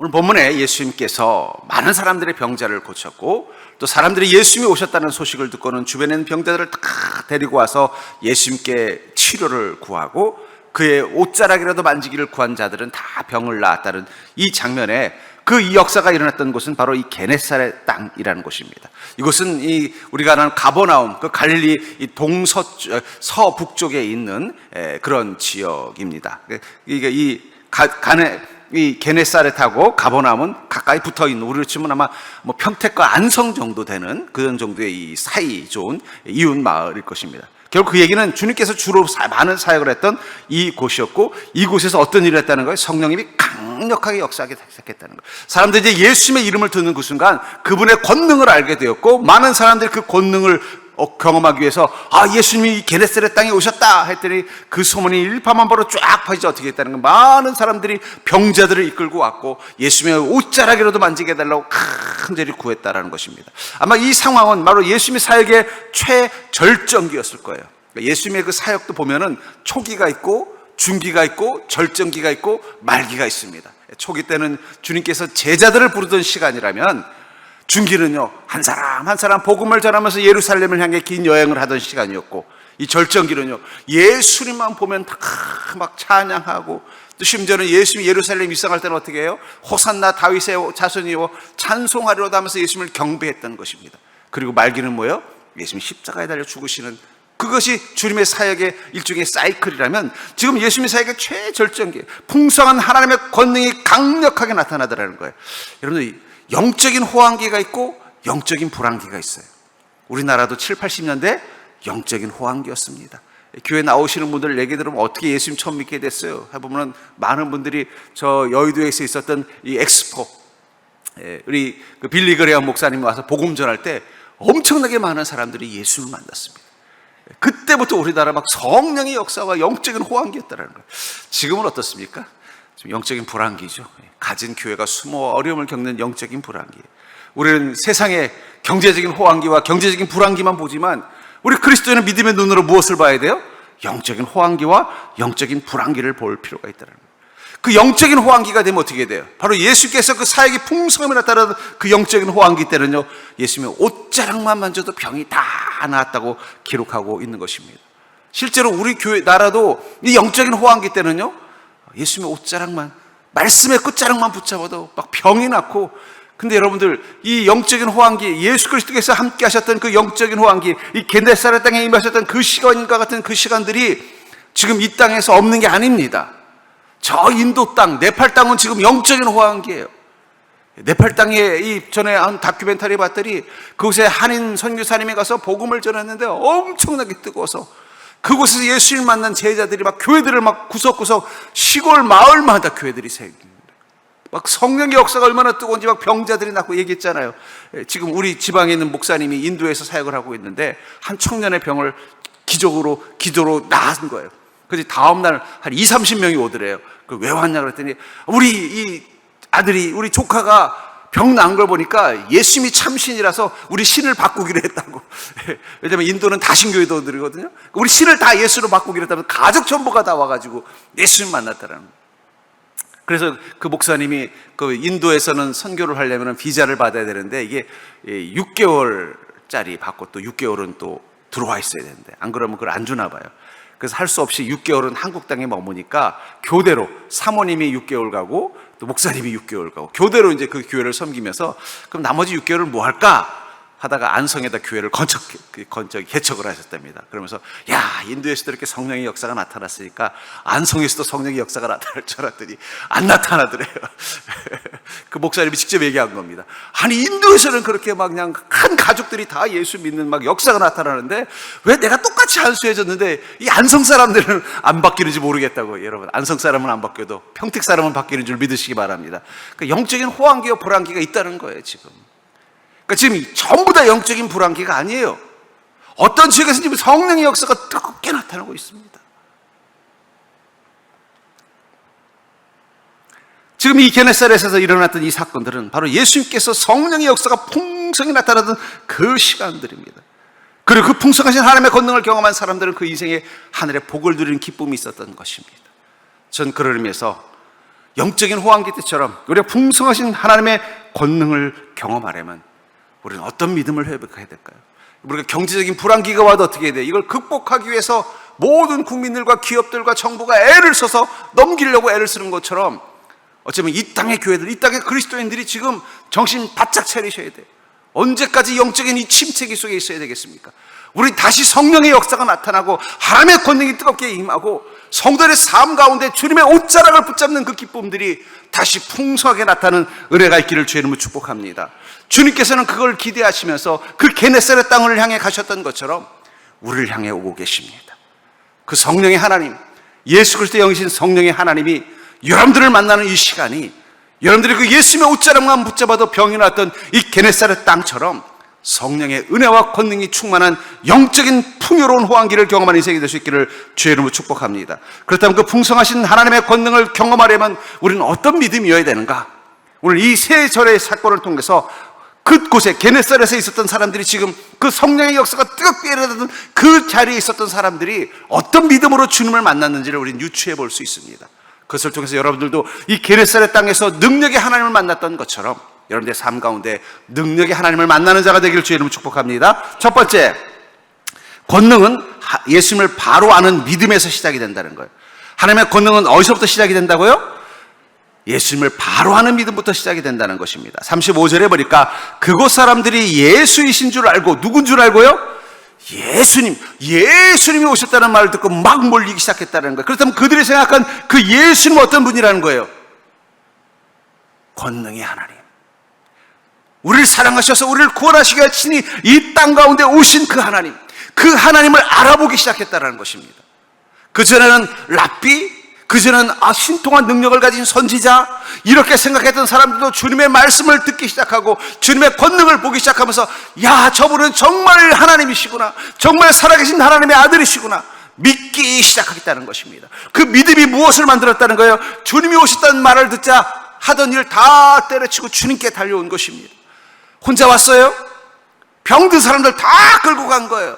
오늘 본문에 예수님께서 많은 사람들의 병자를 고쳤고 또 사람들이 예수님이 오셨다는 소식을 듣고는 주변에 있는 병자들을 다 데리고 와서 예수님께 치료를 구하고 그의 옷자락이라도 만지기를 구한 자들은 다 병을 나았다는 이 장면에 이 역사가 일어났던 곳은 바로 이 게네사렛 땅이라는 곳입니다. 이곳은 우리가 아는 가버나움, 그 갈릴리 이 서북쪽에 있는 그런 지역입니다. 이게 이 게네사렛하고 가버나움은 가까이 붙어 있는, 우리로 치면 아마 평택과 안성 정도 되는 그런 정도의 이 사이 좋은 이웃 마을일 것입니다. 결국 그 얘기는 주님께서 주로 많은 사역을 했던 이 곳이었고, 이곳에서 어떤 일을 했다는 거예요? 성령님이 강력하게 역사하기 시작했다는 거예요. 사람들이 이제 예수님의 이름을 듣는 그 순간 그분의 권능을 알게 되었고, 많은 사람들이 그 권능을 경험하기 위해서 예수님이 게네사렛 땅에 오셨다 했더니 그 소문이 일파만파로 쫙 퍼지죠. 어떻게 했다는 거예요? 많은 사람들이 병자들을 이끌고 왔고 예수님의 옷자락이라도 만지게 해달라고 간절히 구했다라는 것입니다. 아마 이 상황은 바로 예수님의 사역의 최절정기였을 거예요. 예수님의 그 사역도 보면은 초기가 있고 중기가 있고 절정기가 있고 말기가 있습니다. 초기 때는 주님께서 제자들을 부르던 시간이라면, 중기는요, 한 사람 한 사람 복음을 전하면서 예루살렘을 향해 긴 여행을 하던 시간이었고, 이 절정기는요, 예수님만 보면 다 막 찬양하고, 또 심지어는 예수님이 예루살렘 입성할 때는 어떻게 해요? 호산나 다윗의 자손이요 찬송하리로다 하면서 예수님을 경배했던 것입니다. 그리고 말기는 뭐예요? 예수님이 십자가에 달려 죽으시는, 그것이 주님의 사역의 일종의 사이클이라면, 지금 예수님의 사역의 최절정기, 풍성한 하나님의 권능이 강력하게 나타나더라는 거예요. 여러분들, 영적인 호황기가 있고 영적인 불황기가 있어요. 우리나라도 7, 80년대 영적인 호황기였습니다. 교회 나오시는 분들 얘기 들으면 어떻게 예수님 처음 믿게 됐어요? 해보면 많은 분들이 저 여의도에서 있었던 이 엑스포, 우리 그 빌리 그레엄 목사님이 와서 복음 전할 때 엄청나게 많은 사람들이 예수를 만났습니다. 그때부터 우리나라 막 성령의 역사와 영적인 호황기였다는 거예요. 지금은 어떻습니까? 지금 영적인 불황기죠. 가진 교회가 숨어 어려움을 겪는 영적인 불황기. 우리는 세상의 경제적인 호황기와 경제적인 불황기만 보지만, 우리 그리스도인은 믿음의 눈으로 무엇을 봐야 돼요? 영적인 호황기와 영적인 불황기를 볼 필요가 있다는 거예요. 그 영적인 호황기가 되면 어떻게 돼요? 바로 예수께서 그 사역이 풍성함에 나타나는 그 영적인 호황기 때는요, 예수님의 옷자락만 만져도 병이 다 나았다고 기록하고 있는 것입니다. 실제로 우리 교회 나라도 이 영적인 호황기 때는요, 예수님의 옷자락만, 말씀의 끝자락만 붙잡아도 막 병이 났고, 근데 여러분들, 이 영적인 호황기, 예수 그리스도께서 함께 하셨던 그 영적인 호황기, 이 게네사렛 땅에 임하셨던 그 시간과 같은 그 시간들이 지금 이 땅에서 없는 게 아닙니다. 저 인도 땅, 네팔 땅은 지금 영적인 호황기예요. 네팔 땅에 전에 한 다큐멘터리 봤더니 그곳에 한인 선교사님이 가서 복음을 전했는데 엄청나게 뜨거워서 그곳에서 예수를 만난 제자들이 막 교회들을 막 구석구석 시골 마을마다 교회들이 생깁니다. 막 성령의 역사가 얼마나 뜨거운지 막 병자들이 낳고 얘기했잖아요. 지금 우리 지방에 있는 목사님이 인도에서 사역을 하고 있는데 한 청년의 병을 기적으로 기도로 나은 거예요. 그래서 다음날 한 20, 30명이 오더래요. 왜 왔냐 그랬더니 우리 이 아들이, 우리 조카가 병 난 걸 보니까 예수님이 참신이라서 우리 신을 바꾸기로 했다고. 왜냐면 인도는 다신교회도들이거든요. 우리 신을 다 예수로 바꾸기로 했다면 가족 전부가 다 와가지고 예수님 만났다라는 거예요. 그래서 그 목사님이 그 인도에서는 선교를 하려면 비자를 받아야 되는데 이게 6개월짜리 받고 또 6개월은 또 들어와 있어야 되는데 안 그러면 그걸 안 주나 봐요. 그래서 할 수 없이 6개월은 한국 땅에 머무니까 교대로 사모님이 6개월 가고 또 목사님이 6개월 가고 교대로 이제 그 교회를 섬기면서, 그럼 나머지 6개월을 뭐 할까 하다가 안성에다 교회를 개척을 하셨답니다. 그러면서 야, 인도에서도 이렇게 성령의 역사가 나타났으니까 안성에서도 성령의 역사가 나타날 줄 알았더니 안 나타나더래요. 그 목사님이 직접 얘기한 겁니다. 아니, 인도에서는 그렇게 막 그냥 한 가족들이 다 예수 믿는 막 역사가 나타나는데 왜 내가 똑같이 안수해졌는데 이 안성 사람들은 안 바뀌는지 모르겠다고. 여러분, 안성 사람은 안 바뀌어도 평택 사람은 바뀌는 줄 믿으시기 바랍니다. 그러니까 영적인 호황기와 불황기가 있다는 거예요, 지금. 그러니까 지금 전부 다 영적인 불황기가 아니에요. 어떤 지역에서 지금 성령의 역사가 뜨겁게 나타나고 있습니다. 지금 이 게네사렛에서 일어났던 이 사건들은 바로 예수님께서 성령의 역사가 풍성히 나타나던 그 시간들입니다. 그리고 그 풍성하신 하나님의 권능을 경험한 사람들은 그 인생에 하늘의 복을 누리는 기쁨이 있었던 것입니다. 전 그런 의미에서 영적인 호황기 때처럼 우리가 풍성하신 하나님의 권능을 경험하려면 우리는 어떤 믿음을 회복해야 될까요? 우리가 경제적인 불안기가 와도 어떻게 해야 돼요? 이걸 극복하기 위해서 모든 국민들과 기업들과 정부가 애를 써서 넘기려고 애를 쓰는 것처럼 어쩌면 이 땅의 교회들, 이 땅의 그리스도인들이 지금 정신 바짝 차리셔야 돼요. 언제까지 영적인 이 침체기 속에 있어야 되겠습니까? 우리 다시 성령의 역사가 나타나고 하나님의 권능이 뜨겁게 임하고 성도들의 삶 가운데 주님의 옷자락을 붙잡는 그 기쁨들이 다시 풍성하게 나타나는 은혜가 있기를 주의 이름으로 축복합니다. 주님께서는 그걸 기대하시면서 그 게네사렛 땅을 향해 가셨던 것처럼 우리를 향해 오고 계십니다. 그 성령의 하나님, 예수 그리스도의 영이신 성령의 하나님이 여러분들을 만나는 이 시간이 여러분들이 그 예수님의 옷자락만 붙잡아도 병이 났던 이 게네사렛 땅처럼 성령의 은혜와 권능이 충만한 영적인 풍요로운 호황기를 경험하는 인생이 될 수 있기를 주의 이름으로 축복합니다. 그렇다면 그 풍성하신 하나님의 권능을 경험하려면 우리는 어떤 믿음이어야 되는가? 오늘 이 세 절의 사건을 통해서 그곳에 게네사렛에 있었던 사람들이 지금 그 성령의 역사가 뜨겁게 일어나던 그 자리에 있었던 사람들이 어떤 믿음으로 주님을 만났는지를 우리는 유추해 볼 수 있습니다. 그것을 통해서 여러분들도 이 게네사렛 땅에서 능력의 하나님을 만났던 것처럼 여러분들의 삶 가운데 능력의 하나님을 만나는 자가 되기를 주의 이름으로 축복합니다. 첫 번째, 권능은 예수님을 바로 아는 믿음에서 시작이 된다는 거예요. 하나님의 권능은 어디서부터 시작이 된다고요? 예수님을 바로 아는 믿음부터 시작이 된다는 것입니다. 35절에 보니까 그곳 사람들이 예수이신 줄 알고, 누군 줄 알고요? 예수님이 오셨다는 말을 듣고 막 몰리기 시작했다는 거예요. 그렇다면 그들이 생각한 그 예수님은 어떤 분이라는 거예요? 권능의 하나님, 우리를 사랑하셔서 우리를 구원하시기 위해 친히 이 땅 가운데 오신 그 하나님, 그 하나님을 알아보기 시작했다는 것입니다. 그전에는 랍비, 그전에는 신통한 능력을 가진 선지자, 이렇게 생각했던 사람들도 주님의 말씀을 듣기 시작하고 주님의 권능을 보기 시작하면서 야, 저분은 정말 하나님이시구나, 정말 살아계신 하나님의 아들이시구나 믿기 시작하겠다는 것입니다. 그 믿음이 무엇을 만들었다는 거예요? 주님이 오셨다는 말을 듣자 하던 일 다 때려치고 주님께 달려온 것입니다. 혼자 왔어요? 병든 사람들 다 끌고 간 거예요.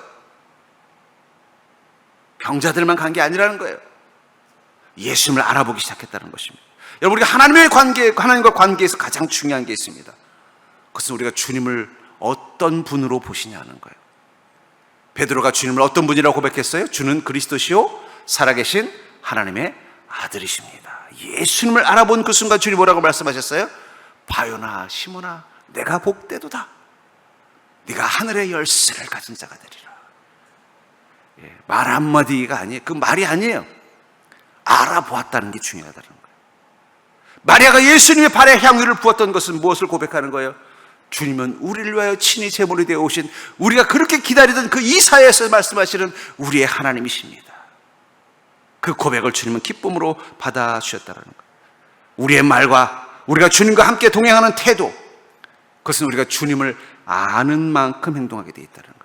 병자들만 간 게 아니라는 거예요. 예수님을 알아보기 시작했다는 것입니다. 여러분, 우리가 하나님과 관계에서 가장 중요한 게 있습니다. 그것은 우리가 주님을 어떤 분으로 보시냐는 거예요. 베드로가 주님을 어떤 분이라고 고백했어요? 주는 그리스도시요 살아계신 하나님의 아들이십니다. 예수님을 알아본 그 순간 주님 뭐라고 말씀하셨어요? 바요나 시몬아, 내가 복되도다. 네가 하늘의 열쇠를 가진 자가 되리라. 말 한마디가 아니에요. 그 말이 아니에요. 알아보았다는 게 중요하다는 거예요. 마리아가 예수님의 발에 향유를 부었던 것은 무엇을 고백하는 거예요? 주님은 우리를 위하여 친히 제물이 되어 오신, 우리가 그렇게 기다리던 그 이사야에서 말씀하시는 우리의 하나님이십니다. 그 고백을 주님은 기쁨으로 받아주셨다는 거예요. 우리의 말과 우리가 주님과 함께 동행하는 태도, 그것은 우리가 주님을 아는 만큼 행동하게 되어 있다는 거예요.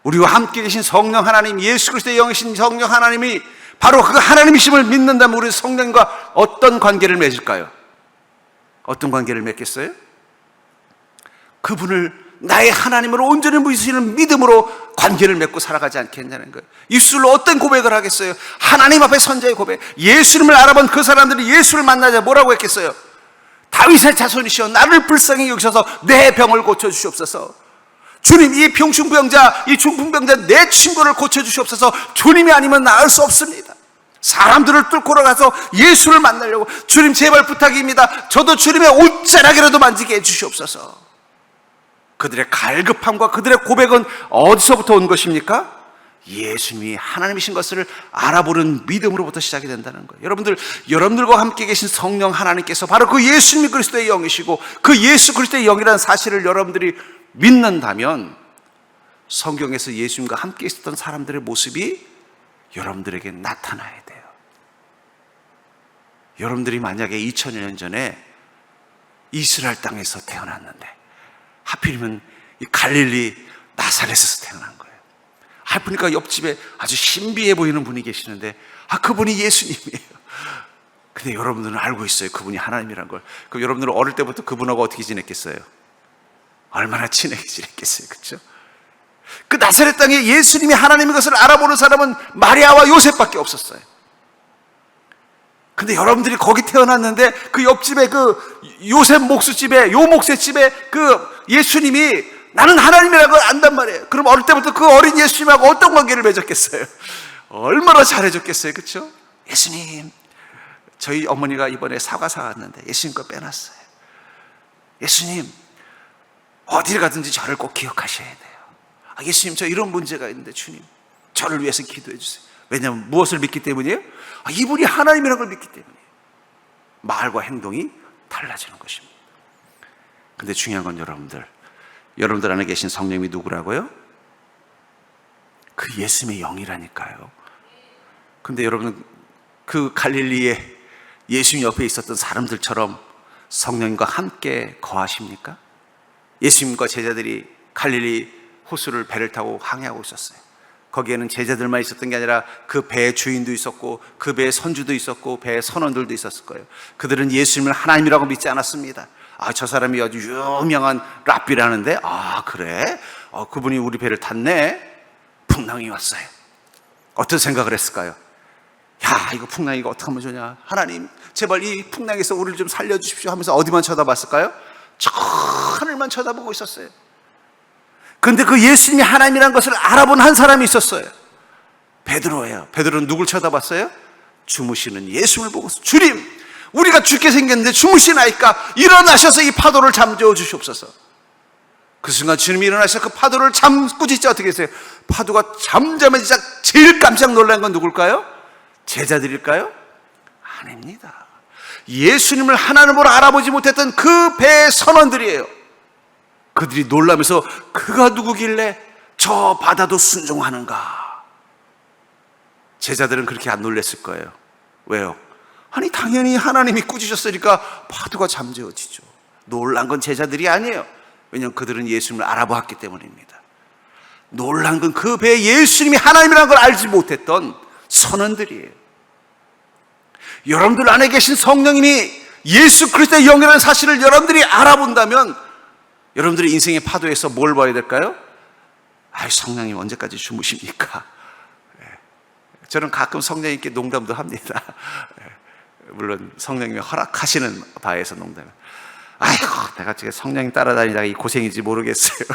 우리와 함께 계신 성령 하나님, 예수 그리스도의 영이신 성령 하나님이 바로 그 하나님이심을 믿는다면 우리 성령과 어떤 관계를 맺을까요? 어떤 관계를 맺겠어요? 그분을 나의 하나님으로 온전히 믿으시는 믿음으로 관계를 맺고 살아가지 않겠냐는 거예요. 입술로 어떤 고백을 하겠어요? 하나님 앞에 선자의 고백. 예수님을 알아본 그 사람들이 예수를 만나자 뭐라고 했겠어요? 다윗의 자손이시여 나를 불쌍히 여기셔서 내 병을 고쳐주시옵소서. 주님, 이 병충병자, 이 중풍병자 내 친구를 고쳐주시옵소서. 주님이 아니면 나을 수 없습니다. 사람들을 뚫고 가서 예수를 만나려고, 주님 제발 부탁입니다. 저도 주님의 옷자락이라도 만지게 해주시옵소서. 그들의 갈급함과 그들의 고백은 어디서부터 온 것입니까? 예수님이 하나님이신 것을 알아보는 믿음으로부터 시작이 된다는 거예요. 여러분들과 함께 계신 성령 하나님께서 바로 그 예수님이 그리스도의 영이시고 그 예수 그리스도의 영이라는 사실을 여러분들이 믿는다면 성경에서 예수님과 함께 있었던 사람들의 모습이 여러분들에게 나타나야 돼요. 여러분들이 만약에 2000년 전에 이스라엘 땅에서 태어났는데 하필이면 이 갈릴리 나사렛에서 태어난 거예요. 보니까 옆집에 아주 신비해 보이는 분이 계시는데 그분이 예수님이에요. 근데 여러분들은 알고 있어요. 그분이 하나님이란 걸. 그럼 여러분들은 어릴 때부터 그분하고 어떻게 지냈겠어요? 얼마나 친하게 지냈겠어요. 그렇죠? 그 나사렛 땅에 예수님이 하나님인 것을 알아보는 사람은 마리아와 요셉밖에 없었어요. 근데 여러분들이 거기 태어났는데 그 옆집에 그 요셉 목수집에 요 목사집에 그 예수님이 나는 하나님이라는 걸 안단 말이에요. 그럼 어릴 때부터 그 어린 예수님하고 어떤 관계를 맺었겠어요? 얼마나 잘해줬겠어요, 그렇죠? 예수님, 저희 어머니가 이번에 사과 사왔는데 예수님 거 빼놨어요. 예수님, 어딜 가든지 저를 꼭 기억하셔야 돼요. 예수님, 저 이런 문제가 있는데 주님, 저를 위해서 기도해 주세요. 왜냐하면 무엇을 믿기 때문이에요? 이분이 하나님이라는 걸 믿기 때문이에요. 말과 행동이 달라지는 것입니다. 근데 중요한 건 여러분들 안에 계신 성령이 누구라고요? 그 예수님의 영이라니까요. 근데 여러분, 그 갈릴리에 예수님 옆에 있었던 사람들처럼 성령님과 함께 거하십니까? 예수님과 제자들이 갈릴리 호수를 배를 타고 항해하고 있었어요. 거기에는 제자들만 있었던 게 아니라 그 배의 주인도 있었고 그 배의 선주도 있었고 배의 선원들도 있었을 거예요. 그들은 예수님을 하나님이라고 믿지 않았습니다. 저 사람이 아주 유명한 랍비라는데, 그래? 그분이 우리 배를 탔네? 풍랑이 왔어요. 어떤 생각을 했을까요? 이거 풍랑이가 어떻게 하면 좋냐? 하나님, 제발 이 풍랑에서 우리를 좀 살려주십시오 하면서 어디만 쳐다봤을까요? 저 하늘만 쳐다보고 있었어요. 그런데 그 예수님이 하나님이라는 것을 알아본 한 사람이 있었어요. 베드로예요. 베드로는 누굴 쳐다봤어요? 주무시는 예수님을 보고서, 주님, 우리가 죽게 생겼는데 주무시나이까 일어나셔서 이 파도를 잠재워 주시옵소서. 그 순간 주님이 일어나셔서 그 파도를 꾸짖자 어떻게 했어요? 파도가 잠잠해지자 제일 깜짝 놀란 건 누굴까요? 제자들일까요? 아닙니다. 예수님을 하나님으로 알아보지 못했던 그 배의 선원들이에요. 그들이 놀라면서 그가 누구길래 저 바다도 순종하는가? 제자들은 그렇게 안 놀랐을 거예요. 왜요? 당연히 하나님이 꾸짖으셨으니까 파도가 잠재워지죠. 놀란 건 제자들이 아니에요. 왜냐하면 그들은 예수님을 알아보았기 때문입니다. 놀란 건 그 배에 예수님이 하나님이라는 걸 알지 못했던 선원들이에요. 여러분들 안에 계신 성령님이 예수 그리스도의 영이라는 사실을 여러분들이 알아본다면 여러분들의 인생의 파도에서 뭘 봐야 될까요? 성령님 언제까지 주무십니까? 저는 가끔 성령님께 농담도 합니다. 물론 성령님이 허락하시는 바에서 농담을. 내가 지금 성령님 따라다니다가 이 고생인지 모르겠어요.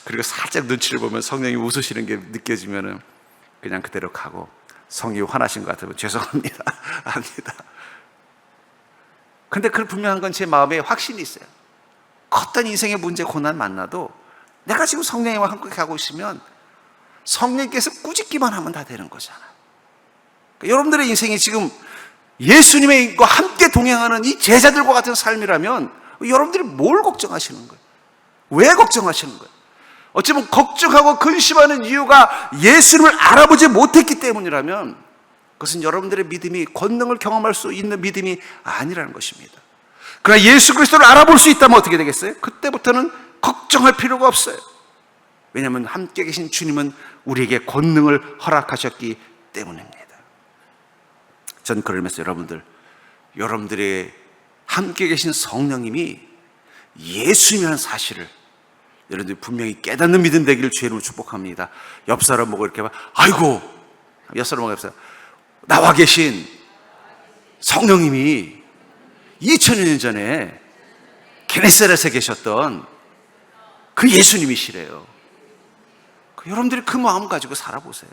그리고 살짝 눈치를 보면 성령님 웃으시는 게 느껴지면은 그냥 그대로 가고, 성령이 화나신 것 같으면 죄송합니다. 압니다. 근데 그 분명한 건 제 마음에 확신이 있어요. 어떤 인생의 문제, 고난 만나도 내가 지금 성령님과 함께 가고 있으면 성령님께서 꾸짖기만 하면 다 되는 거잖아요. 그러니까 여러분들의 인생이 지금 예수님과 함께 동행하는 이 제자들과 같은 삶이라면 여러분들이 뭘 걱정하시는 거예요? 왜 걱정하시는 거예요? 어쩌면 걱정하고 근심하는 이유가 예수님을 알아보지 못했기 때문이라면 그것은 여러분들의 믿음이, 권능을 경험할 수 있는 믿음이 아니라는 것입니다. 그러나 예수 그리스도를 알아볼 수 있다면 어떻게 되겠어요? 그때부터는 걱정할 필요가 없어요. 왜냐하면 함께 계신 주님은 우리에게 권능을 허락하셨기 때문입니다. 전 그러면서 여러분들의 함께 계신 성령님이 예수님이라는 사실을 여러분들이 분명히 깨닫는 믿음 되기를 주의 이름으로 축복합니다. 옆 사람 보고 이렇게 옆 사람 보고 나와 계신 성령님이 2000년 전에 게네사렛에 계셨던 그 예수님이시래요. 여러분들이 그 마음 가지고 살아보세요.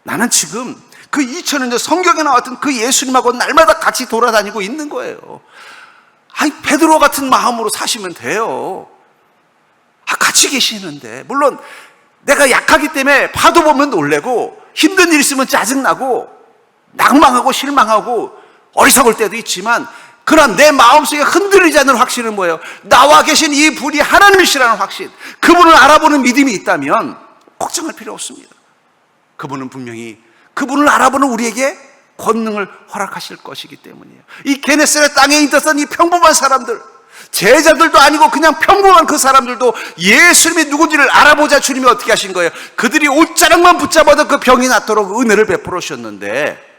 나는 지금 그 2000년 전 성경에 나왔던 그 예수님하고 날마다 같이 돌아다니고 있는 거예요. 베드로 같은 마음으로 사시면 돼요. 같이 계시는데, 물론 내가 약하기 때문에 파도 보면 놀래고 힘든 일 있으면 짜증나고 낭망하고 실망하고 어리석을 때도 있지만, 그러나 내 마음속에 흔들리지 않는 확신은 뭐예요? 나와 계신 이 분이 하나님이시라는 확신, 그분을 알아보는 믿음이 있다면 걱정할 필요 없습니다. 그분은 분명히 그분을 알아보는 우리에게 권능을 허락하실 것이기 때문이에요. 이 게네사렛 땅에 있었던 이 평범한 사람들, 제자들도 아니고 그냥 평범한 그 사람들도 예수님이 누군지를 알아보자 주님이 어떻게 하신 거예요? 그들이 옷자락만 붙잡아도 그 병이 낫도록 은혜를 베풀어 주셨는데,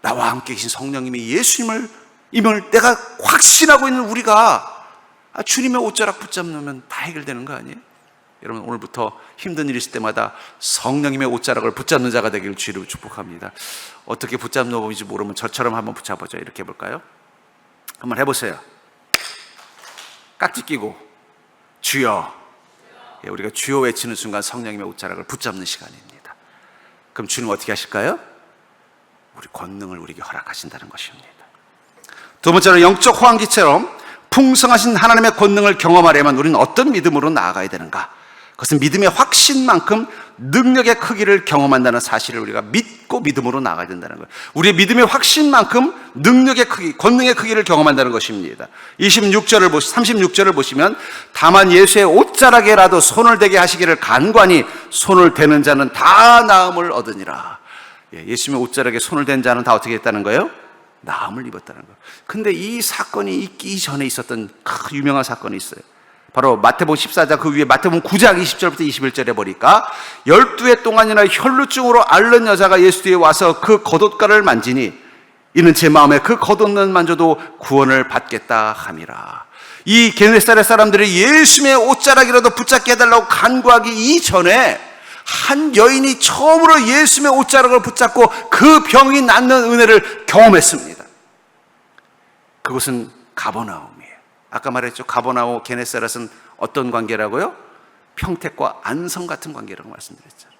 나와 함께 계신 성령님이 예수님을 임을 내가 확신하고 있는 우리가 주님의 옷자락 붙잡으면 다 해결되는 거 아니에요? 여러분 오늘부터 힘든 일 있을 때마다 성령님의 옷자락을 붙잡는 자가 되기를 주로 축복합니다. 어떻게 붙잡는 법인지 모르면 저처럼 한번 붙잡아보죠. 이렇게 해볼까요? 한번 해보세요. 깍지 끼고 주여. 우리가 주여 외치는 순간 성령님의 옷자락을 붙잡는 시간입니다. 그럼 주님 어떻게 하실까요? 우리 권능을 우리에게 허락하신다는 것입니다. 두 번째로 영적 호황기처럼 풍성하신 하나님의 권능을 경험하려면 우리는 어떤 믿음으로 나아가야 되는가? 그것은 믿음의 확신만큼 능력의 크기를 경험한다는 사실을 우리가 믿고 믿음으로 나아가야 된다는 거예요. 우리의 믿음의 확신만큼 능력의 크기, 권능의 크기를 경험한다는 것입니다. 36절을 보시면 다만 예수의 옷자락에라도 손을 대게 하시기를 간관히 손을 대는 자는 다 나음을 얻으니라. 예수님의 옷자락에 손을 댄 자는 다 어떻게 했다는 거예요? 나음을 입었다는 거예요. 근데 이 사건이 있기 전에 있었던 유명한 사건이 있어요. 바로 마태복음 14장 그 위에 마태복음 9장 20절부터 21절에 보니까 12해 동안이나 혈루증으로 앓는 여자가 예수 뒤에 와서 그 겉옷가를 만지니 이는 제 마음에 그 겉옷는 만져도 구원을 받겠다 함이라. 이 게네사렛 사람들이 예수님의 옷자락이라도 붙잡게 해달라고 간구하기 이전에 한 여인이 처음으로 예수님의 옷자락을 붙잡고 그 병이 낫는 은혜를 경험했습니다. 그것은 가버나움이에요. 아까 말했죠. 가버나움, 게네사렛은 어떤 관계라고요? 평택과 안성 같은 관계라고 말씀드렸잖아요.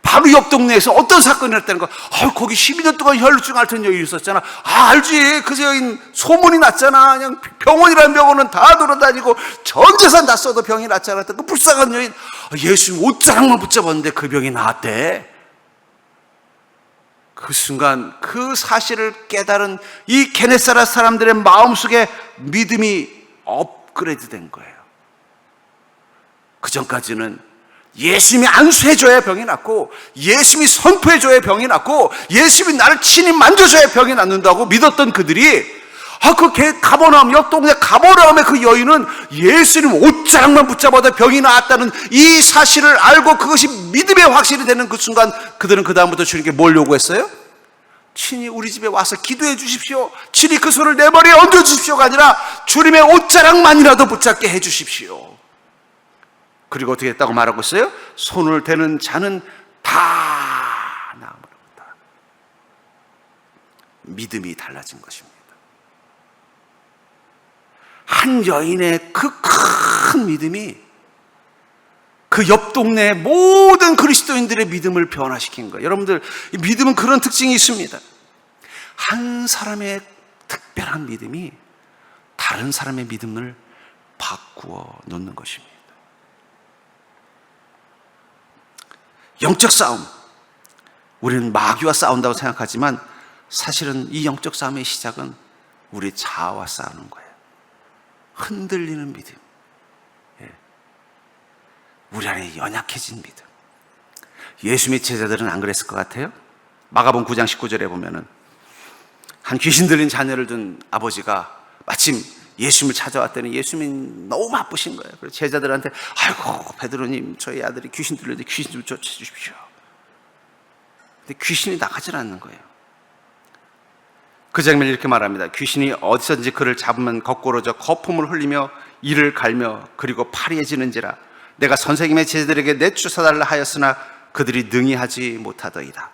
바로 옆 동네에서 어떤 사건이 났다는 거. 거기 12년 동안 혈루증 앓던 여인이 있었잖아. 알지. 그 여인 소문이 났잖아. 그냥 병원이라는 병원은 다 돌아다니고 전 재산 다 써도 병이 났잖아. 그 불쌍한 여인, 예수님 옷자락만 붙잡았는데 그 병이 나았대. 그 순간 그 사실을 깨달은 이 게네사렛 사람들의 마음속에 믿음이 업그레이드 된 거예요. 그 전까지는 예수님이 안수해줘야 병이 낫고, 예수님이 선포해줘야 병이 낫고, 예수님이 나를 친히 만져줘야 병이 낫는다고 믿었던 그들이, 가버나움, 옆 동네 가버나움의 그 여인은 예수님 옷자락만 붙잡아도 병이 나았다는 이 사실을 알고 그것이 믿음의 확실이 되는 그 순간 그들은 그 다음부터 주님께 뭘 요구했어요? 친히 우리 집에 와서 기도해 주십시오. 친히 그 손을 내 머리에 얹어 주십시오가 아니라 주님의 옷자락만이라도 붙잡게 해 주십시오. 그리고 어떻게 했다고 말하고 있어요? 손을 대는 자는 다 나음을 얻었다. 믿음이 달라진 것입니다. 한 여인의 그 큰 믿음이 그 옆 동네 모든 그리스도인들의 믿음을 변화시킨 거예요. 여러분들, 믿음은 그런 특징이 있습니다. 한 사람의 특별한 믿음이 다른 사람의 믿음을 바꾸어 놓는 것입니다. 영적 싸움, 우리는 마귀와 싸운다고 생각하지만 사실은 이 영적 싸움의 시작은 우리 자아와 싸우는 거예요. 흔들리는 믿음, 우리 안에 연약해진 믿음. 예수님의 제자들은 안 그랬을 것 같아요? 마가복음 9장 19절에 보면은 한 귀신 들린 자녀를 둔 아버지가 마침 예수님을 찾아왔더니 예수님이 너무 바쁘신 거예요. 그래서 제자들한테 아이고 베드로님, 저희 아들이 귀신 들렸는데 귀신 좀 쫓아주십시오. 근데 귀신이 나가질 않는 거예요. 그 장면을 이렇게 말합니다. 귀신이 어디서든지 그를 잡으면 거꾸로져 거품을 흘리며 이를 갈며 그리고 파리해지는지라 내가 선생님의 제자들에게 내쫓아달라 하였으나 그들이 능히 하지 못하더이다.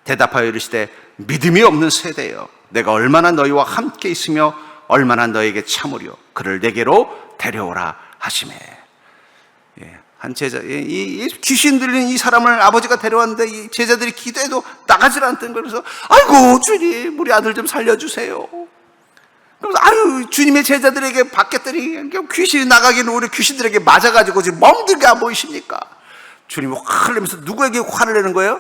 대답하여 이르시되 믿음이 없는 세대여, 내가 얼마나 너희와 함께 있으며 얼마나 너에게 참으려 그를 내게로 데려오라 하시매. 한 제자, 이 귀신 들린 이 사람을 아버지가 데려왔는데 이 제자들이 기도해도 나가질 않던 거예요. 그래서 아이고 주님, 우리 아들 좀 살려주세요. 그래서 주님의 제자들에게 받겠더니 귀신이 나가기는 우리 귀신들에게 맞아가지고 지금 멍들게 안 보이십니까? 주님이 화를 내면서 누구에게 화를 내는 거예요?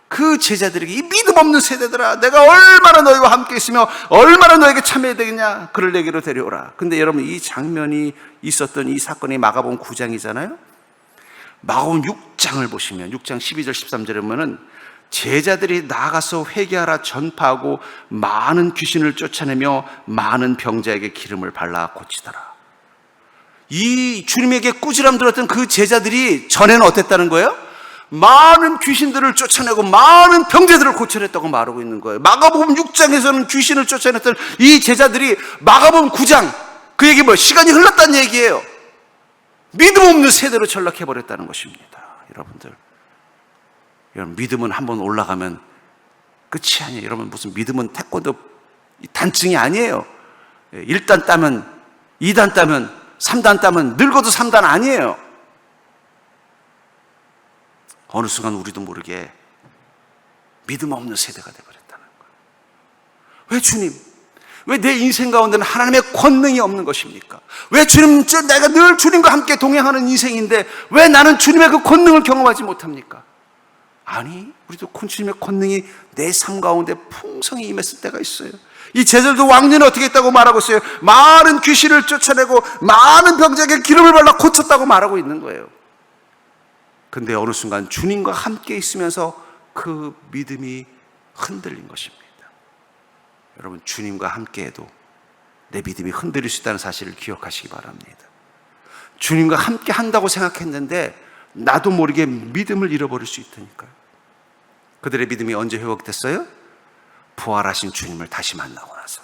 그 제자들에게, 이 믿음 없는 세대들아, 내가 얼마나 너희와 함께 있으며 얼마나 너에게 참여해야 되겠냐, 그를 내게로 데려오라. 근데 여러분, 이 장면이 있었던 이 사건이 마가복음 9장이잖아요. 마가복음 6장을 보시면 6장 12절 13절에 보면은 제자들이 나가서 회개하라 전파하고 많은 귀신을 쫓아내며 많은 병자에게 기름을 발라 고치더라. 이 주님에게 꾸지람 들었던 그 제자들이 전에는 어땠다는 거예요? 많은 귀신들을 쫓아내고 많은 병자들을 고쳐냈다고 말하고 있는 거예요. 마가복음 6장에서는 귀신을 쫓아냈던 이 제자들이 마가복음 9장, 그 얘기 시간이 흘렀다는 얘기예요. 믿음 없는 세대로 전락해버렸다는 것입니다. 여러분들, 믿음은 한번 올라가면 끝이 아니에요. 여러분, 무슨 믿음은 태권도 단증이 아니에요. 1단 따면 2단 따면 3단 따면 늙어도 3단 아니에요. 어느 순간 우리도 모르게 믿음 없는 세대가 되어버렸다는 거예요. 왜 주님? 왜 내 인생 가운데는 하나님의 권능이 없는 것입니까? 왜 주님, 내가 늘 주님과 함께 동행하는 인생인데 왜 나는 주님의 그 권능을 경험하지 못합니까? 아니, 우리도 주님의 권능이 내 삶 가운데 풍성히 임했을 때가 있어요. 이 제자들도 왕년에 어떻게 했다고 말하고 있어요? 많은 귀신을 쫓아내고 많은 병자에게 기름을 발라 고쳤다고 말하고 있는 거예요. 근데 어느 순간 주님과 함께 있으면서 그 믿음이 흔들린 것입니다. 여러분, 주님과 함께해도 내 믿음이 흔들릴 수 있다는 사실을 기억하시기 바랍니다. 주님과 함께 한다고 생각했는데 나도 모르게 믿음을 잃어버릴 수 있다니까요. 그들의 믿음이 언제 회복됐어요? 부활하신 주님을 다시 만나고 나서.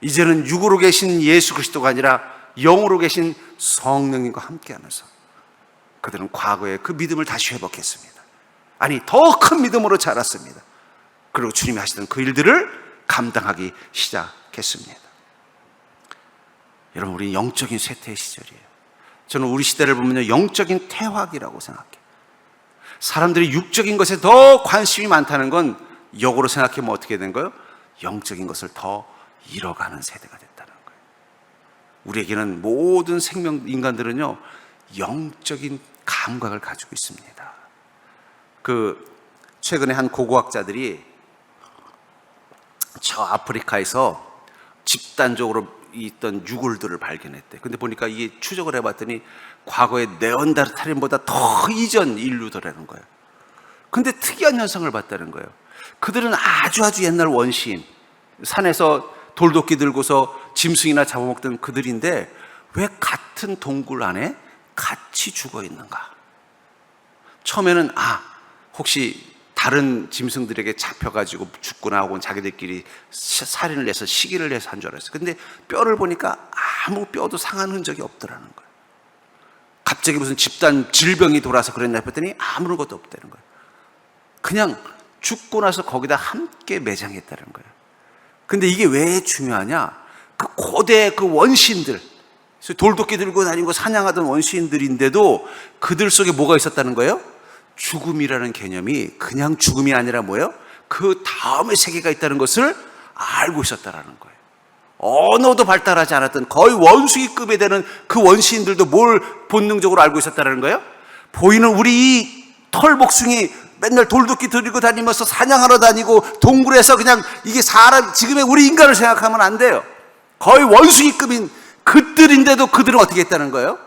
이제는 육으로 계신 예수 그리스도가 아니라 영으로 계신 성령님과 함께하면서 그들은 과거에 그 믿음을 다시 회복했습니다. 아니, 더 큰 믿음으로 자랐습니다. 그리고 주님이 하시던 그 일들을 감당하기 시작했습니다. 여러분, 우리는 영적인 쇠퇴의 시절이에요. 저는 우리 시대를 보면 영적인 퇴화기라고 생각해요. 사람들이 육적인 것에 더 관심이 많다는 건 역으로 생각하면 어떻게 된 거예요? 영적인 것을 더 잃어가는 세대가 됐다는 거예요. 우리에게는 모든 인간들은요, 영적인 감각을 가지고 있습니다. 최근에 한 고고학자들이 저 아프리카에서 집단적으로 있던 유골들을 발견했대. 근데 보니까 이게 추적을 해봤더니 과거의 네안데르탈인보다 더 이전 인류더라는 거예요. 근데 특이한 현상을 봤다는 거예요. 그들은 아주 옛날 원시인, 산에서 돌도끼 들고서 짐승이나 잡아먹던 그들인데 왜 같은 동굴 안에 같이 죽어 있는가? 처음에는 혹시 다른 짐승들에게 잡혀가지고 죽거나 혹은 자기들끼리 살인을 해서 시기를 해서 한 줄 알았어요. 근데 뼈를 보니까 아무 뼈도 상한 흔적이 없더라는 거예요. 갑자기 무슨 집단 질병이 돌아서 그랬나 했더니 아무런 것도 없다는 거예요. 그냥 죽고 나서 거기다 함께 매장했다는 거예요. 근데 이게 왜 중요하냐? 그 고대 그 원시인들, 돌도끼 들고 다니고 사냥하던 원시인들인데도 그들 속에 뭐가 있었다는 거예요? 죽음이라는 개념이 그냥 죽음이 아니라 뭐예요? 그 다음의 세계가 있다는 것을 알고 있었다라는 거예요. 언어도 발달하지 않았던 거의 원숭이급에 되는 그 원시인들도 뭘 본능적으로 알고 있었다는 거예요? 보이는 우리 이 털복숭이 맨날 돌도끼 들고 다니면서 사냥하러 다니고 동굴에서 그냥 이게 사람, 지금의 우리 인간을 생각하면 안 돼요. 거의 원숭이급인 그들인데도 그들은 어떻게 했다는 거예요?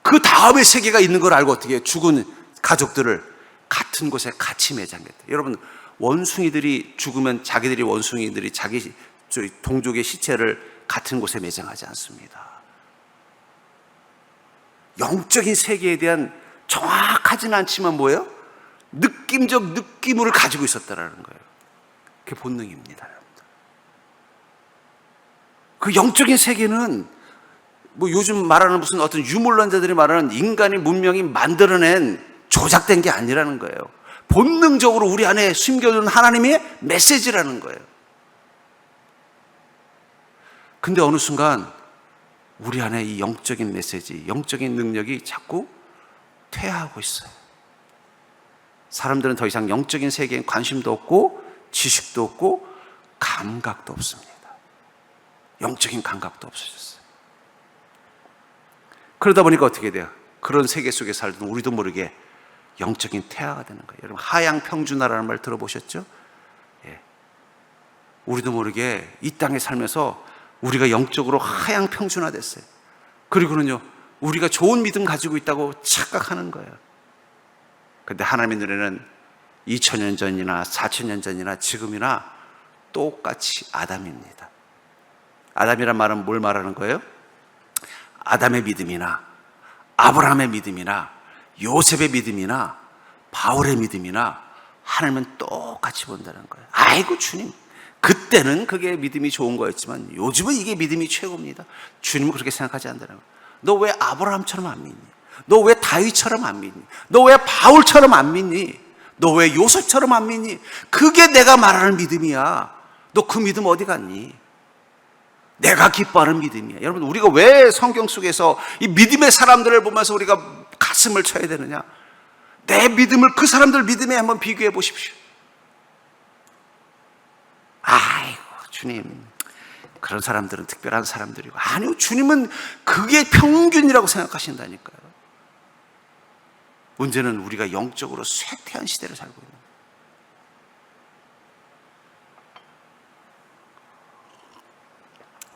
그 다음의 세계가 있는 걸 알고 어떻게 해요? 죽은 가족들을 같은 곳에 같이 매장했다. 여러분, 원숭이들이 죽으면 자기들이 원숭이들이 자기 동족의 시체를 같은 곳에 매장하지 않습니다. 영적인 세계에 대한 정확하지는 않지만 뭐예요? 느낌적 느낌을 가지고 있었다라는 거예요. 그게 본능입니다. 그 영적인 세계는 뭐 요즘 말하는 무슨 어떤 유물론자들이 말하는 인간의 문명이 만들어낸 조작된 게 아니라는 거예요. 본능적으로 우리 안에 숨겨둔 하나님의 메시지라는 거예요. 근데 어느 순간 우리 안에 이 영적인 메시지, 영적인 능력이 자꾸 퇴화하고 있어요. 사람들은 더 이상 영적인 세계에 관심도 없고 지식도 없고 감각도 없습니다. 영적인 감각도 없어졌어요. 그러다 보니까 어떻게 돼요? 그런 세계 속에 살던 우리도 모르게 영적인 퇴화가 되는 거예요. 여러분, 하향평준화라는 말 들어보셨죠? 예. 우리도 모르게 이 땅에 살면서 우리가 영적으로 하향평준화 됐어요. 그리고는요, 우리가 좋은 믿음 가지고 있다고 착각하는 거예요. 근데 하나님의 눈에는 2000년 전이나 4000년 전이나 지금이나 똑같이 아담입니다. 아담이란 말은 뭘 말하는 거예요? 아담의 믿음이나 아브라함의 믿음이나 요셉의 믿음이나 바울의 믿음이나 하나님은 똑같이 본다는 거예요. 아이고 주님, 그때는 그게 믿음이 좋은 거였지만 요즘은 이게 믿음이 최고입니다. 주님은 그렇게 생각하지 않는다는 거예요. 너 왜 아브라함처럼 안 믿니? 너 왜 다윗처럼 안 믿니? 너 왜 바울처럼 안 믿니? 너 왜 요셉처럼 안 믿니? 그게 내가 말하는 믿음이야. 너 그 믿음 어디 갔니? 내가 기뻐하는 믿음이야. 여러분, 우리가 왜 성경 속에서 이 믿음의 사람들을 보면서 우리가 가슴을 쳐야 되느냐? 내 믿음을 그 사람들 믿음에 한번 비교해 보십시오. 아이고, 주님, 그런 사람들은 특별한 사람들이고. 아니요, 주님은 그게 평균이라고 생각하신다니까요. 문제는 우리가 영적으로 쇠퇴한 시대를 살고 있는 거예요.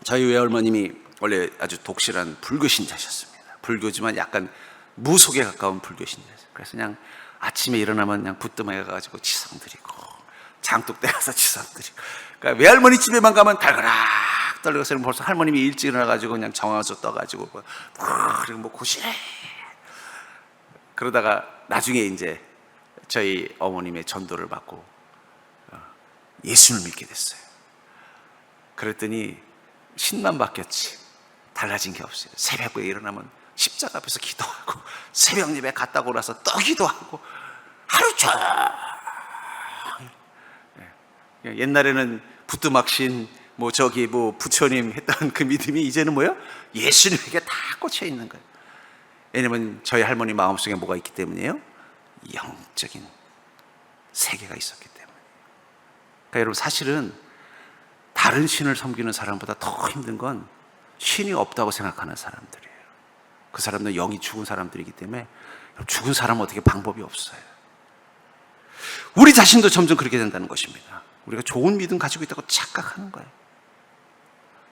저희 외할머님이 원래 아주 독실한 불교 신자셨습니다. 불교지만 약간 무속에 가까운 불교 신자였어요. 그래서 그냥 아침에 일어나면 그냥 부뚜막에 가가지고 치성 드리고, 장독대 가서 치성 드리고. 그러니까 외할머니 집에만 가면 달그락 떨리고서 벌써 할머님이 일찍 일어나가지고 그냥 정화수 떠가지고 그리고 뭐 고시래. 그러다가 나중에 이제 저희 어머님의 전도를 받고 예수를 믿게 됐어요. 그랬더니 신만 바뀌었지 달라진 게 없어요. 새벽에 일어나면 십자가 앞에서 기도하고, 새벽 예배 갔다 오고 나서 또 기도하고, 하루 종일. 옛날에는 부뚜막신 뭐 저기 뭐 부처님 했던 그 믿음이 이제는 뭐예요? 예수님에게 다 꽂혀 있는 거예요. 왜냐면 저희 할머니 마음속에 뭐가 있기 때문이에요? 영적인 세계가 있었기 때문에. 그러니까 여러분, 사실은 다른 신을 섬기는 사람보다 더 힘든 건 신이 없다고 생각하는 사람들이에요. 그 사람들은 영이 죽은 사람들이기 때문에 죽은 사람은 어떻게 방법이 없어요. 우리 자신도 점점 그렇게 된다는 것입니다. 우리가 좋은 믿음 가지고 있다고 착각하는 거예요.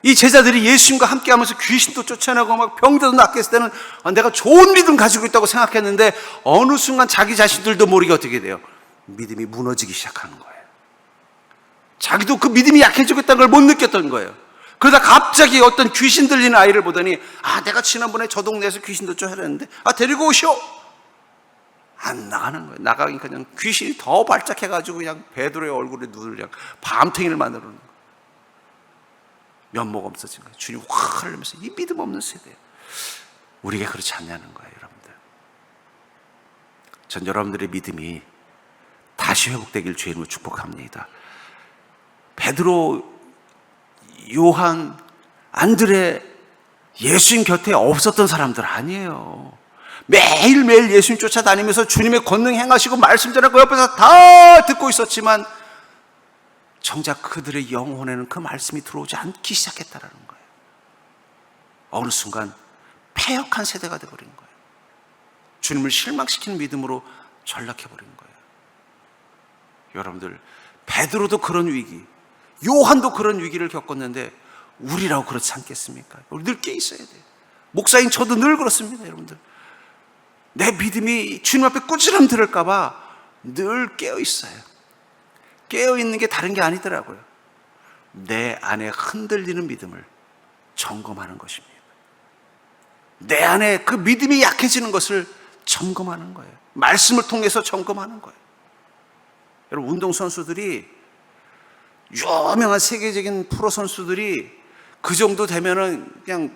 이 제자들이 예수님과 함께하면서 귀신도 쫓아내고 막 병들도 낫게 했을 때는 내가 좋은 믿음 가지고 있다고 생각했는데, 어느 순간 자기 자신들도 모르게 어떻게 돼요? 믿음이 무너지기 시작하는 거예요. 자기도 그 믿음이 약해지고 있다는 걸 못 느꼈던 거예요. 그러다 갑자기 어떤 귀신 들리는 아이를 보더니, 내가 지난번에 저 동네에서 귀신도 쫓아냈는데 데리고 오시오. 안 나가는 거예요. 나가니까 그냥 귀신이 더 발작해가지고 그냥 베드로의 얼굴에 눈을 그냥 밤탱이를 만들어 놓는 거예요. 면목 없어진 거예요. 주님 화를 내면서 이 믿음 없는 세대, 우리가 그렇지 않냐는 거예요. 여러분들, 전 여러분들의 믿음이 다시 회복되길 주의 이름으로 축복합니다. 베드로, 요한, 안드레, 예수님 곁에 없었던 사람들 아니에요. 매일매일 예수님 쫓아다니면서 주님의 권능 행하시고 말씀 전하고 옆에서 다 듣고 있었지만 정작 그들의 영혼에는 그 말씀이 들어오지 않기 시작했다는 거예요. 어느 순간 패역한 세대가 되어버린 거예요. 주님을 실망시키는 믿음으로 전락해버린 거예요. 여러분들, 베드로도 그런 위기, 요한도 그런 위기를 겪었는데 우리라고 그렇지 않겠습니까? 우리 늘 깨 있어야 돼요. 목사인 저도 늘 그렇습니다. 여러분들, 내 믿음이 주님 앞에 꾸지람 들을까 봐 늘 깨어 있어요. 깨어 있는 게 다른 게 아니더라고요. 내 안에 흔들리는 믿음을 점검하는 것입니다. 내 안에 그 믿음이 약해지는 것을 점검하는 거예요. 말씀을 통해서 점검하는 거예요. 여러분, 운동선수들이, 유명한 세계적인 프로 선수들이 그 정도 되면은 그냥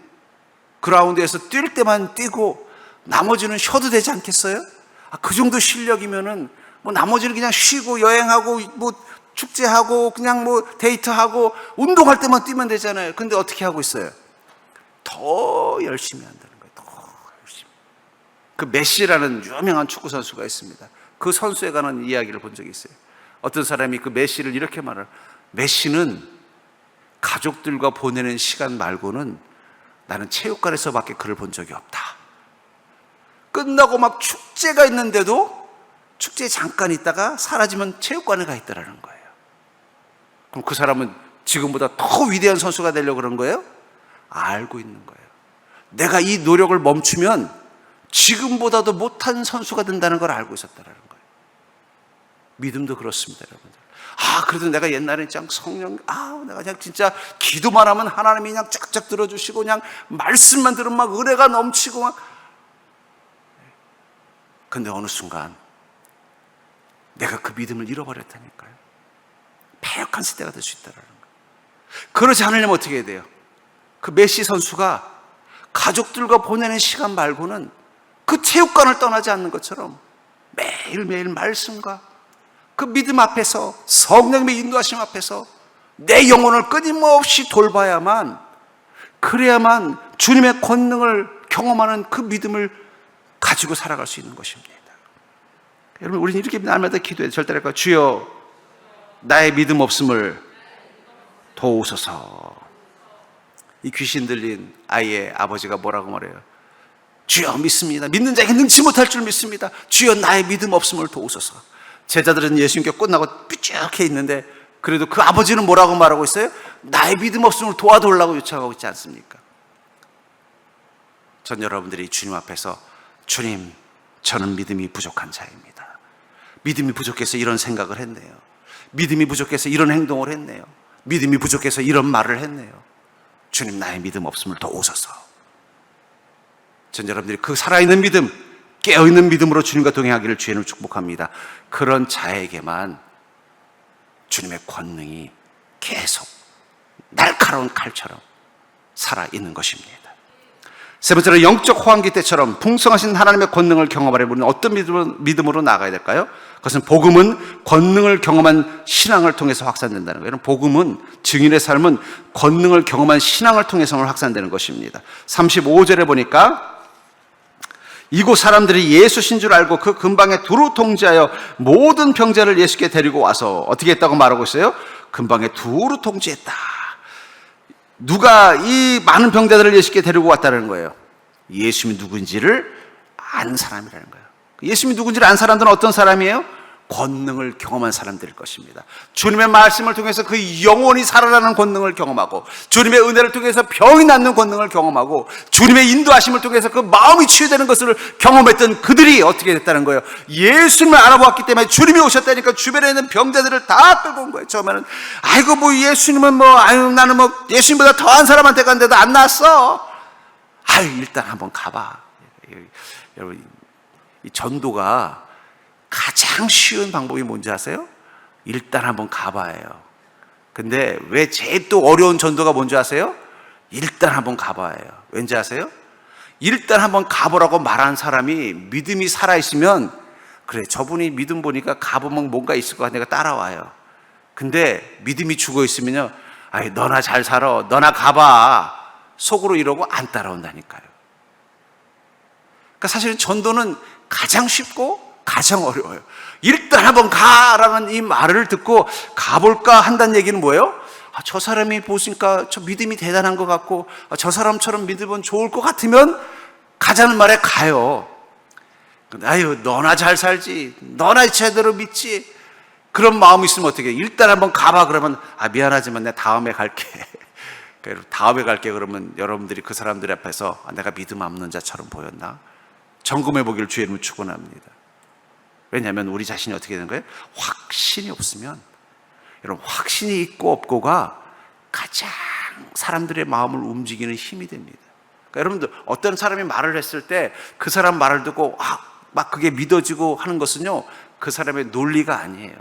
그라운드에서 뛸 때만 뛰고 나머지는 쉬어도 되지 않겠어요? 그 정도 실력이면은 뭐 나머지는 그냥 쉬고 여행하고 뭐 축제하고 그냥 뭐 데이트하고 운동할 때만 뛰면 되잖아요. 근데 어떻게 하고 있어요? 더 열심히 한다는 거예요. 더 열심히. 그 메시라는 유명한 축구 선수가 있습니다. 그 선수에 관한 이야기를 본 적이 있어요. 어떤 사람이 그 메시를 이렇게 말해요. 메시는 가족들과 보내는 시간 말고는 나는 체육관에서밖에 그를 본 적이 없다. 끝나고 막 축제가 있는데도 축제에 잠깐 있다가 사라지면 체육관에 가 있다라는 거예요. 그럼 그 사람은 지금보다 더 위대한 선수가 되려고 그런 거예요? 알고 있는 거예요. 내가 이 노력을 멈추면 지금보다도 못한 선수가 된다는 걸 알고 있었다라는 거예요. 믿음도 그렇습니다, 여러분들. 그래도 내가 옛날에 그냥 성령, 내가 그냥 진짜 기도만 하면 하나님이 그냥 쫙쫙 들어주시고 그냥 말씀만 들으면 막 은혜가 넘치고 막. 근데 어느 순간 내가 그 믿음을 잃어버렸다니까요. 패역한 시대가 될 수 있다는 거예요. 그러지 않으려면 어떻게 해야 돼요? 그 메시 선수가 가족들과 보내는 시간 말고는 그 체육관을 떠나지 않는 것처럼 매일매일 말씀과 그 믿음 앞에서, 성령님의 인도하심 앞에서 내 영혼을 끊임없이 돌봐야만, 그래야만 주님의 권능을 경험하는 그 믿음을 가지고 살아갈 수 있는 것입니다. 여러분, 우리는 이렇게 날마다 기도해야 절대로 할까요? 주여, 나의 믿음 없음을 도우소서. 이 귀신 들린 아이의 아버지가 뭐라고 말해요? 주여, 믿습니다. 믿는 자에게 능치 못할 줄 믿습니다. 주여, 나의 믿음 없음을 도우소서. 제자들은 예수님께 끝나고 삐죽해 있는데 그래도 그 아버지는 뭐라고 말하고 있어요? 나의 믿음 없음을 도와달라고 요청하고 있지 않습니까? 전 여러분들이 주님 앞에서, 주님, 저는 믿음이 부족한 자입니다. 믿음이 부족해서 이런 생각을 했네요. 믿음이 부족해서 이런 행동을 했네요. 믿음이 부족해서 이런 말을 했네요. 주님, 나의 믿음 없음을 도우소서. 전 여러분들이 그 살아있는 믿음, 깨어있는 믿음으로 주님과 동행하기를 주님을 축복합니다. 그런 자에게만 주님의 권능이 계속 날카로운 칼처럼 살아있는 것입니다. 세 번째로, 영적 호황기 때처럼 풍성하신 하나님의 권능을 경험하려면 우리는 어떤 믿음으로 나아가야 될까요? 그것은 복음은 권능을 경험한 신앙을 통해서 확산된다는 거예요. 복음은, 증인의 삶은 권능을 경험한 신앙을 통해서 확산되는 것입니다. 35절에 보니까 이곳 사람들이 예수신 줄 알고 그 근방에 두루 통제하여 모든 병자를 예수께 데리고 와서 어떻게 했다고 말하고 있어요? 근방에 두루 통제했다. 누가 이 많은 병자들을 예수께 데리고 왔다는 거예요? 예수님이 누군지를 아는 사람이라는 거예요. 예수님이 누군지를 아는 사람들은 어떤 사람이에요? 권능을 경험한 사람들일 것입니다. 주님의 말씀을 통해서 그 영혼이 살아나는 권능을 경험하고, 주님의 은혜를 통해서 병이 낫는 권능을 경험하고, 주님의 인도하심을 통해서 그 마음이 치유되는 것을 경험했던 그들이 어떻게 됐다는 거예요? 예수님을 알아보았기 때문에 주님이 오셨다니까 주변에 있는 병자들을 다 끌고 온 거예요. 처음에는 아이고 뭐 예수님은 나는 예수님보다 더한 사람한테 갔는데도 안 나았어. 일단 한번 가봐. 여러분, 이 전도가 가장 쉬운 방법이 뭔지 아세요? 일단 한번 가봐예요. 근데 왜 제일 또 어려운 전도가 뭔지 아세요? 일단 한번 가봐예요. 왠지 아세요? 일단 한번 가보라고 말한 사람이 믿음이 살아있으면, 그래, 저분이 믿음 보니까 가보면 뭔가 있을 것 같아, 내가 따라와요. 근데 믿음이 죽어있으면요, 너나 잘 살아, 너나 가봐, 속으로 이러고 안 따라온다니까요. 그러니까 사실은 전도는 가장 쉽고 가장 어려워요. 일단 한번 가라는 이 말을 듣고 가볼까 한다는 얘기는 뭐예요? 저 사람이 보니까 저 믿음이 대단한 것 같고, 저 사람처럼 믿으면 좋을 것 같으면 가자는 말에 가요. 너나 잘 살지, 너나 제대로 믿지, 그런 마음이 있으면 어떻게 해요? 일단 한번 가봐 그러면 미안하지만 내가 다음에 갈게. 다음에 갈게 그러면 여러분들이 그 사람들 앞에서 내가 믿음 없는 자처럼 보였나? 점검해 보기를 주의 이름으로 축원합니다. 왜냐하면 우리 자신이 어떻게 되는 거예요? 확신이 없으면, 여러분, 확신이 있고 없고가 가장 사람들의 마음을 움직이는 힘이 됩니다. 그러니까 여러분들, 어떤 사람이 말을 했을 때 그 사람 말을 듣고 막 그게 믿어지고 하는 것은요, 그 사람의 논리가 아니에요.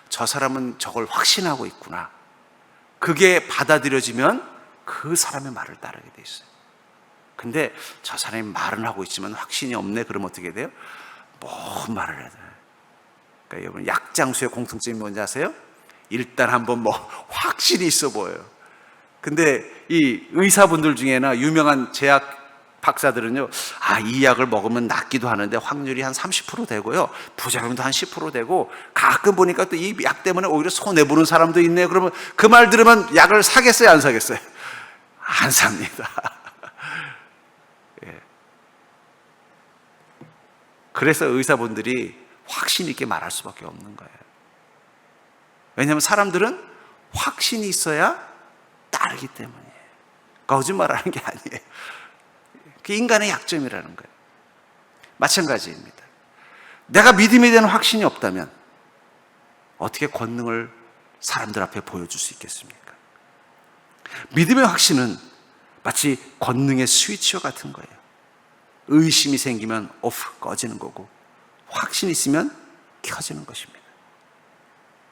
저 사람은 저걸 확신하고 있구나. 그게 받아들여지면 그 사람의 말을 따르게 돼 있어요. 근데 저 사람이 말은 하고 있지만 확신이 없네. 그러면 어떻게 돼요? 뭔 말을 해야 돼요? 그러니까 여러분, 약장수의 공통점이 뭔지 아세요? 일단 한번 확실히 있어 보여요. 근데 이 의사분들 중에나 유명한 제약 박사들은요, 이 약을 먹으면 낫기도 하는데 확률이 한 30% 되고요, 부작용도 한 10% 되고, 가끔 보니까 또 이 약 때문에 오히려 손해보는 사람도 있네요. 그러면 그 말 들으면 약을 사겠어요, 안 사겠어요? 안 삽니다. 예. 그래서 의사분들이 확신 있게 말할 수밖에 없는 거예요. 왜냐하면 사람들은 확신이 있어야 따르기 때문이에요. 거짓말하는 게 아니에요. 그게 인간의 약점이라는 거예요. 마찬가지입니다. 내가 믿음에 대한 확신이 없다면 어떻게 권능을 사람들 앞에 보여줄 수 있겠습니까? 믿음의 확신은 마치 권능의 스위치와 같은 거예요. 의심이 생기면 오프, 꺼지는 거고, 확신이 있으면 켜지는 것입니다.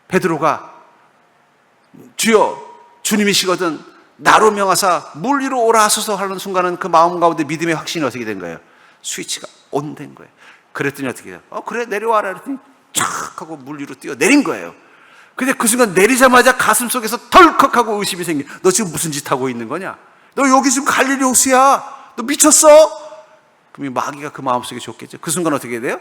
베드로가 주여, 주님이시거든 나로 명하사 물 위로 오라 하소서 하는 순간은 그 마음 가운데 믿음의 확신이 어떻게 된 거예요? 스위치가 온 된 거예요. 그랬더니 어떻게 해요? 그래 내려와라 그랬더니 촥 하고 물 위로 뛰어 내린 거예요. 근데 그 순간 내리자마자 가슴 속에서 덜컥하고 의심이 생겨. 너 지금 무슨 짓 하고 있는 거냐? 너 여기 지금 갈릴리 호수야. 너 미쳤어? 그럼 이 마귀가 그 마음속에 줬겠죠. 그 순간 어떻게 돼요?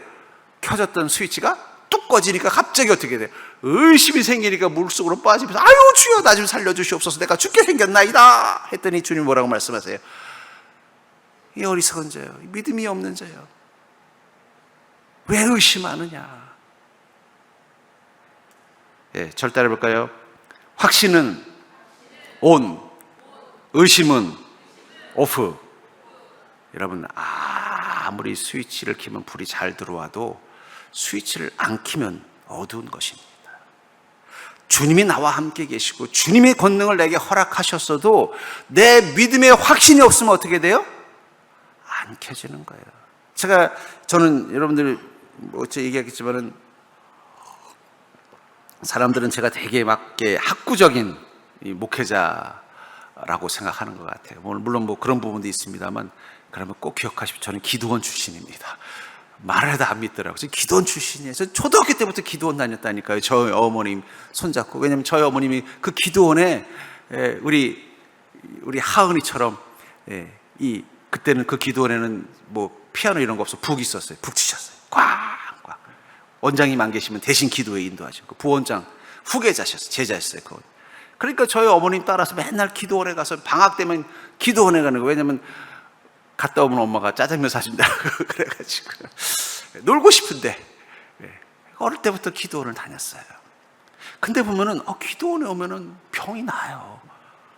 켜졌던 스위치가 뚝 꺼지니까 갑자기 어떻게 돼요? 의심이 생기니까 물속으로 빠지면서 아유 주여 나 좀 살려주시옵소서 내가 죽게 생겼나이다 했더니 주님 뭐라고 말씀하세요? 이 어리석은 자요, 믿음이 없는 자요, 왜 의심하느냐? 예, 절 따라 해볼까요? 확신은 온, 의심은 오프. 여러분 아무리 스위치를 켜면 불이 잘 들어와도 스위치를 안 켜면 어두운 것입니다. 주님이 나와 함께 계시고 주님의 권능을 내게 허락하셨어도 내 믿음의 확신이 없으면 어떻게 돼요? 안 켜지는 거예요. 저는 여러분들 어째 얘기하겠지만은 사람들은 제가 되게 막 학구적인 목회자라고 생각하는 것 같아요. 물론 그런 부분도 있습니다만, 그러면 꼭 기억하십시오. 저는 기도원 출신입니다. 말을 해도 안 믿더라고요. 저 기도원 출신이에요. 저 초등학교 때부터 기도원 다녔다니까요. 저희 어머님 손잡고. 왜냐면 저희 어머님이 그 기도원에 우리 하은이처럼 그때는 그 기도원에는 피아노 이런 거 없어 북이 있었어요. 북 치셨어요. 꽉. 원장님 안 계시면 대신 기도에 인도하죠. 그 부원장 후계자셨어요. 제자였어요. 그러니까 저희 어머님 따라서 맨날 기도원에 가서 방학 되면 기도원에 가는 거예요. 왜냐면 갔다 오면 엄마가 짜장면 사준다고 그래가지고 놀고 싶은데 어릴 때부터 기도원을 다녔어요. 근데 보면은 기도원에 오면은 병이 나요.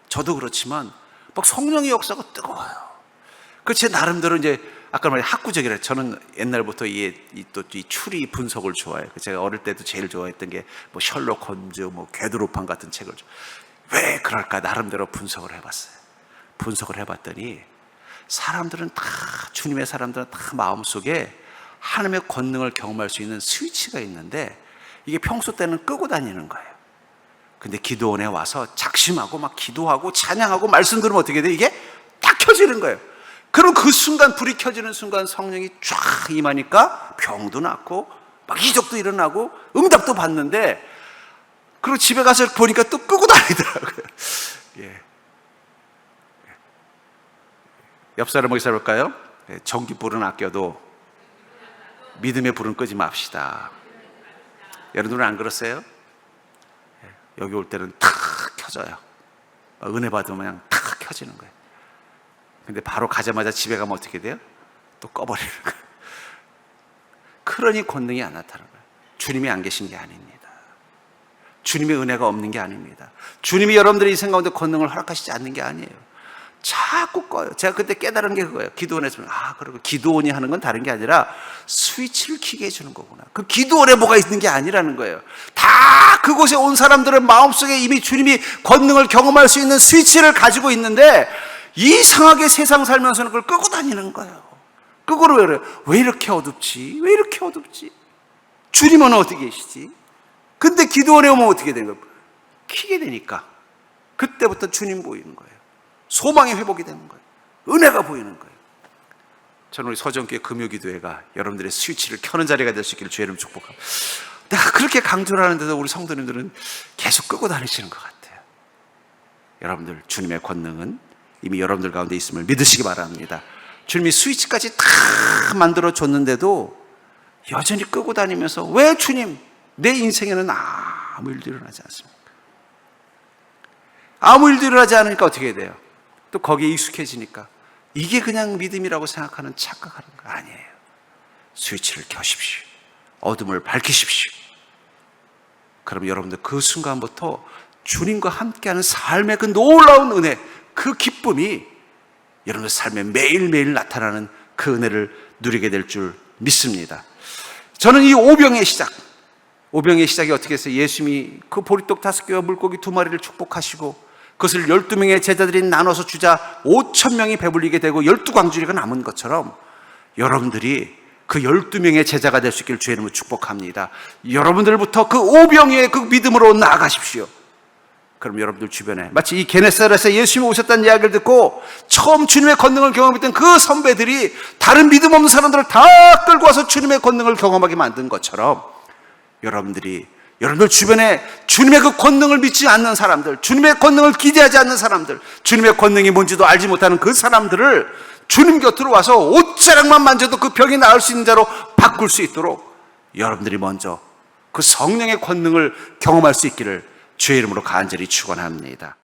저도 그렇지만 막 성령의 역사가 뜨거워요. 그 제 나름대로 이제 아까 말한 학구적이라, 저는 옛날부터 이 추리 분석을 좋아해요. 제가 어릴 때도 제일 좋아했던 게 셜록 홈즈, 게드로판 같은 책을 왜 그럴까 나름대로 분석을 해봤어요. 분석을 해봤더니 사람들은 다, 주님의 사람들은 다 마음속에 하나님의 권능을 경험할 수 있는 스위치가 있는데 이게 평소 때는 끄고 다니는 거예요. 근데 기도원에 와서 작심하고 막 기도하고 찬양하고 말씀 들으면 어떻게 돼? 이게 딱 켜지는 거예요. 그럼 그 순간, 불이 켜지는 순간 성령이 쫙 임하니까 병도 낫고 막 이적도 일어나고 응답도 받는데, 그리고 집에 가서 보니까 또 끄고 다니더라고요. 옆 사람에게 살볼까요? 전기불은 아껴도 믿음의 불은 끄지 맙시다. 여러분들은 안 그러세요? 여기 올 때는 탁 켜져요. 은혜 받으면 그냥 탁 켜지는 거예요. 근데 바로 가자마자 집에 가면 어떻게 돼요? 또 꺼버리는 거예요. 그러니 권능이 안 나타나는 거예요. 주님이 안 계신 게 아닙니다. 주님의 은혜가 없는 게 아닙니다. 주님이 여러분들의 인생 가운데 권능을 허락하시지 않는 게 아니에요. 자꾸 꺼요. 제가 그때 깨달은 게 그거예요. 기도원에서 그리고 기도원이 하는 건 다른 게 아니라 스위치를 켜게 해주는 거구나. 그 기도원에 뭐가 있는 게 아니라는 거예요. 다 그곳에 온 사람들은 마음속에 이미 주님이 권능을 경험할 수 있는 스위치를 가지고 있는데 이상하게 세상 살면서는 그걸 끄고 다니는 거예요. 끄고는 왜 그래요? 왜 이렇게 어둡지? 왜 이렇게 어둡지? 주님은 어디 계시지? 근데 기도원에 오면 어떻게 되는 거예요? 켜게 되니까 그때부터 주님 보이는 거예요. 소망의 회복이 되는 거예요. 은혜가 보이는 거예요. 저는 우리 서정교회 금요기도회가 여러분들의 스위치를 켜는 자리가 될 수 있기를 주의 이름으로 축복합니다. 내가 그렇게 강조를 하는데도 우리 성도님들은 계속 끄고 다니시는 것 같아요. 여러분들, 주님의 권능은 이미 여러분들 가운데 있음을 믿으시기 바랍니다. 주님이 스위치까지 다 만들어줬는데도 여전히 끄고 다니면서 왜 주님, 내 인생에는 아무 일도 일어나지 않습니까? 아무 일도 일어나지 않으니까 어떻게 돼요? 또 거기에 익숙해지니까 이게 그냥 믿음이라고 생각하는 착각하는 거 아니에요. 스위치를 켜십시오. 어둠을 밝히십시오. 그럼 여러분들 그 순간부터 주님과 함께하는 삶의 그 놀라운 은혜, 그 기쁨이 여러분들 삶에 매일매일 나타나는 그 은혜를 누리게 될 줄 믿습니다. 저는 이 오병의 시작이 어떻게 했어요? 예수님이 그 보리떡 5개와 물고기 2마리를 축복하시고 그것을 12명의 제자들이 나눠서 주자 5,000명이 배불리게 되고 12광주리가 남은 것처럼 여러분들이 그 12명의 제자가 될 수 있기를 주의 이름으로 축복합니다. 여러분들부터 그 오병이의 그 믿음으로 나아가십시오. 그럼 여러분들 주변에 마치 이 게네사렛에 예수님이 오셨다는 이야기를 듣고 처음 주님의 권능을 경험했던 그 선배들이 다른 믿음 없는 사람들을 다 끌고 와서 주님의 권능을 경험하게 만든 것처럼 여러분들 주변에 주님의 그 권능을 믿지 않는 사람들, 주님의 권능을 기대하지 않는 사람들, 주님의 권능이 뭔지도 알지 못하는 그 사람들을 주님 곁으로 와서 옷자락만 만져도 그 병이 나을 수 있는 자로 바꿀 수 있도록 여러분들이 먼저 그 성령의 권능을 경험할 수 있기를 주의 이름으로 간절히 축원합니다.